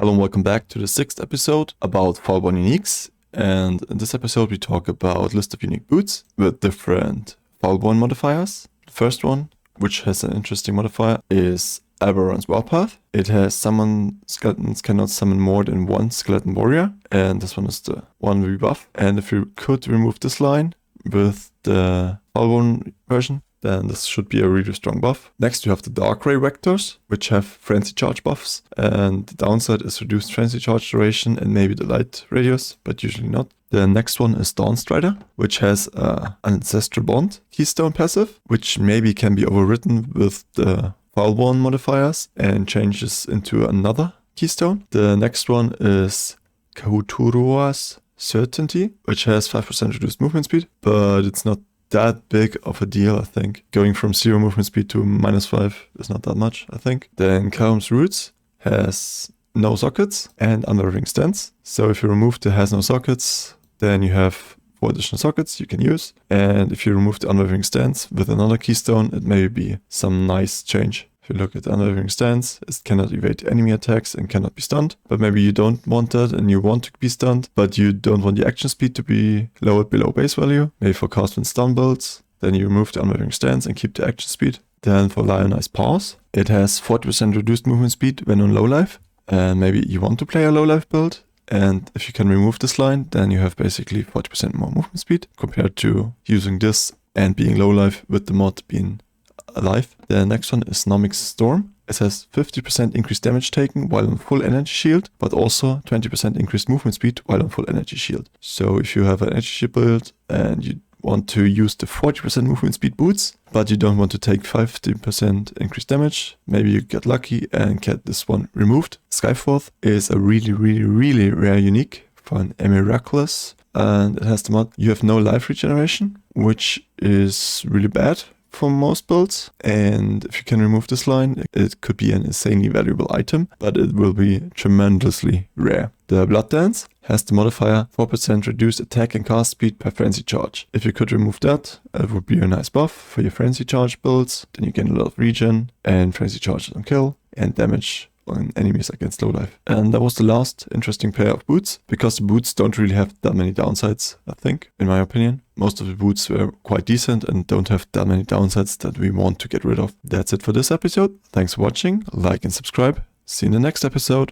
Hello and welcome back to the 6th episode about Foulborn uniques. And in this episode we talk about list of unique boots with different Foulborn modifiers. The first one, which has an interesting modifier, is Aberron's Warpath. It has summon skeletons cannot summon more than one skeleton warrior, and this one is the 1v buff. And if you could remove this line with the Foulborn version, then this should be a really strong buff. Next you have the Dark Ray Vectors, which have Frenzy Charge buffs, and the downside is reduced Frenzy Charge duration and maybe the light radius, but usually not. The next one is Dawnstrider, which has an Ancestral Bond keystone passive, which maybe can be overwritten with the Foulborn modifiers and changes into another keystone. The next one is Kahuturua's Certainty, which has 5% reduced movement speed, but it's not that big of a deal, I think. Going from 0 movement speed to -5 is not that much, I think. Then Kaum's Roots has no sockets and Unwavering Stance. So if you remove the has no sockets, then you have 4 additional sockets you can use. And if you remove the Unwavering Stance with another keystone, it may be some nice change. If you look at the Unwavering Stance, it cannot evade enemy attacks and cannot be stunned. But maybe you don't want that and you want to be stunned, but you don't want the action speed to be lowered below base value. Maybe for cast when stun builds, then you remove the Unwavering Stance and keep the action speed. Then for Lionized Paws, it has 40% reduced movement speed when on low life. And maybe you want to play a low life build. And if you can remove this line, then you have basically 40% more movement speed compared to using this and being low life with the mod being alive. The next one is Nomic's Storm. It has 50% increased damage taken while on full energy shield, but also 20% increased movement speed while on full energy shield. So if you have an energy shield build and you want to use the 40% movement speed boots, but you don't want to take 50% increased damage, maybe you get lucky and get this one removed. Skyforth is a really rare unique for an Miraculous, and it has the mod you have no life regeneration, which is really bad for most builds. And if you can remove this line, it could be an insanely valuable item, but it will be tremendously rare. The Blood Dance has the modifier 4% reduced attack and cast speed per Frenzy Charge. If you could remove that, it would be a nice buff for your Frenzy Charge builds. Then you gain a lot of regen and Frenzy Charges on kill and damage on enemies against low life. And that was the last interesting pair of boots, because the boots don't really have that many downsides, I think, in my opinion. Most of the boots were quite decent and don't have that many downsides that we want to get rid of. That's it for this episode. Thanks for watching, like and subscribe. See you in the next episode.